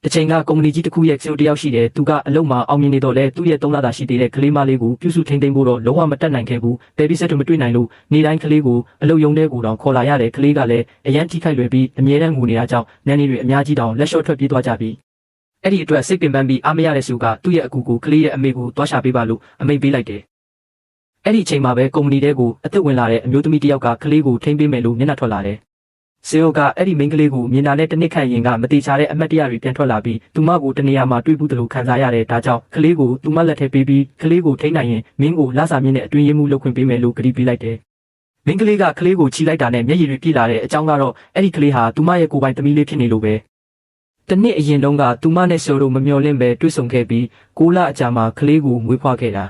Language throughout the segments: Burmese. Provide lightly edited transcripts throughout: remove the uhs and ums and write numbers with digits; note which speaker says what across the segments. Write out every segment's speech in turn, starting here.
Speaker 1: တချိန်ကကုမ္ပဏီကြီးတစ်ခုရဲ့ CEO တယောက်ရှိတယ်သူကအလုပ်မှာအောင်မြင်နေတော့လဲသူ့ရဲ့3လတာရှိသေးတဲ့ကလေးမလေးကိုပြုစုထိန်းသိမ်းဖို့တော့လုံးဝမတက်နိုင်ခဲ့ဘူးဘယ်ပြီးဆက်တူမတွေ့နိုင်လို့နေတိုင်းကလေးကိုအလုပ်ရုံထဲကိုတောင်ခေါ်လာရတယ်ကလေးကလည်းအရန်ထိခိုက်လွယ်ပြီးအမြဲတမ်းငိုနေတာကြောင့်နန်းနေတွေအများကြီးတောင်လက်လျှော့ထွက်ပြေးသွားကြပြီအဲ့ဒီအတွက်စိတ်ပင်ပန်းပြီးအားမရတဲ့သူကသူ့ရဲ့အကူကိုကလေးရဲ့အမေကိုတွားရှာပေးပါလို့အမိန့်ပေးလိုက်တယ်အဲ့ဒီအချိန်မှာပဲကုမ္ပဏီတဲကိုအသက်ဝင်လာတဲ့အမျိုးသမီးတစ်ယောက်ကကလေးကိုထိန်းပေးမယ်လို့မျက်နှာထွက်လာတယ်CEOကအဲ့ဒီမိန်းကလေးကိုမြင်လာတဲ့တစ်နှစ်ခန့်ရင်ကမတိချတဲ့အမတ်တရားတွေပြန်ထွက်လာပြီးသူမကိုတနေရာမှာတွေ့ဘူးတယ်လို့ခံစားရတဲ့ဒါကြောင့်ကလေးကိုသူမလက်ထဲပေးပြီးကလေးကိုထိန်းနိုင်ရင်မင်းကိုလာစာမြင့်တဲ့အတွင်းရင်းမှုလုပ်ခွင့်ပေးမယ်လို့ကတိပေးလိုက်တယ်။မင်းကလေးကကလေးကိုချီလိုက်တာနဲ့မျက်ရည်တွေပြည့်လာတဲ့အကြောင်းကတော့အဲ့ဒီကလေးဟာသူမရဲ့ကိုယ်ပိုင်သမီးလေးဖြစ်နေလို့ပဲ။တနှစ်အရင်တုန်းကသူမနဲ့CEOတို့မမျှော်လင့်ပဲတွေ့ဆုံခဲ့ပြီး6လအကြာမှာကလေးကိုမွေးဖွားခဲ့တာ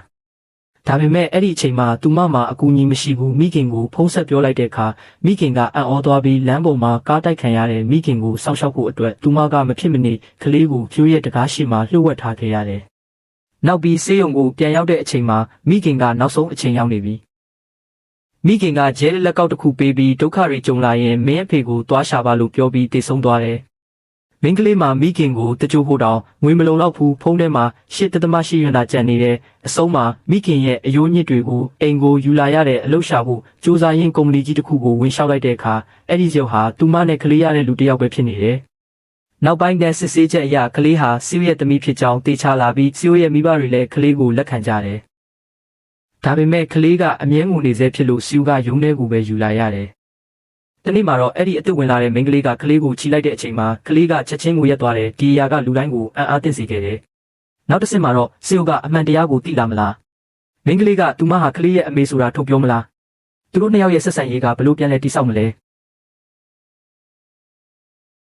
Speaker 1: ဒါပေမဲ့အဲ့ဒီအချိန်မှာသူမမှာအကူအညီမရှိဘူးမိခင်ကိုဖုံးဆက်ပြောလိုက်တဲ့အခါမိခင်ကအံ့ဩသွားပြီးလမ်းပေါ်မှာကားတိုက်ခံရတဲ့မိခင်ကိုစောင့်ရှောက်ဖို့အတွက်သူမကမဖြစ်မနေကလေးကိုဖြိုးရဲ့တကားရှိမှလှုပ်ဝက်ထားခဲ့ရတယ်။နောက်ပြီးဆေးရုံကိုပြန်ရောက်တဲ့အချိန်မှာမိခင်ကနောက်ဆုံးအချိန်ရောက်နေပြီ။မိခင်ကဂျဲလက်ကောက်တစ်ခုပေးပြီးဒုက္ခတွေကြုံလာရင်မင်းအဖေကိုသွားရှာပါလို့ပြောပြီးတည်ဆုံးသွားတယ်။မင်းကလေးမှာမိခင်ကိုတကြိုဖို့တောင်ငွေမလုံလောက်ဘူးဖုန်းထဲမှာ8.8ရွန်သာကျန်နေတယ်အဆုံးမှာမိခင်ရဲ့အယိုးညစ်တွေကိုအိမ်ကိုယူလာရတဲ့အလုပ်ရှာဖို့စူးစမ်းရင်းကုမ္ပဏီကြီးတစ်ခုကိုဝင်လျှောက်လိုက်တဲ့အခါအဲ့ဒီရုပ်ဟာသူမနဲ့ကလေးရတဲ့လူတစ်ယောက်ပဲဖြစ်နေတယ်။နောက်ပိုင်းတဲ့စစ်ဆေးချက်အရကလေးဟာစီးရဲ့သမီးဖြစ်ကြောင်းတေချာလာပြီးစီးရဲ့မိဘတွေလည်းကလေးကိုလက်ခံကြတယ်။ဒါပေမဲ့ကလေးကအမြဲငိုနေစေဖြစ်လို့စီးကရုံးထဲကိုပဲယူလာရတယ်။တနေ့မှာတော့အဲ့ဒီအစ်စ်ဝင်လာတဲ့မိန်းကလေးကကလေးကိုချီလိုက်တဲ့အချိန်မှာကလေးကချက်ချင်းကိုရက်သွားတယ်ဒီအရာကလူတိုင်းကိုအံ့အားသင့်စေခဲ့တယ်နောက်တစ်ဆင့်မှာတော့စီယိုကအမှန်တရားကိုသိလာမလားမိန်းကလေးကသူမဟာကလေးရဲ့အမေဆိုတာထုတ်ပြောမလားသူတို့နှစ်ယောက်ရဲ့ဆက်ဆံရေးကဘလို့ပြန်လဲတိဆောက်မလဲ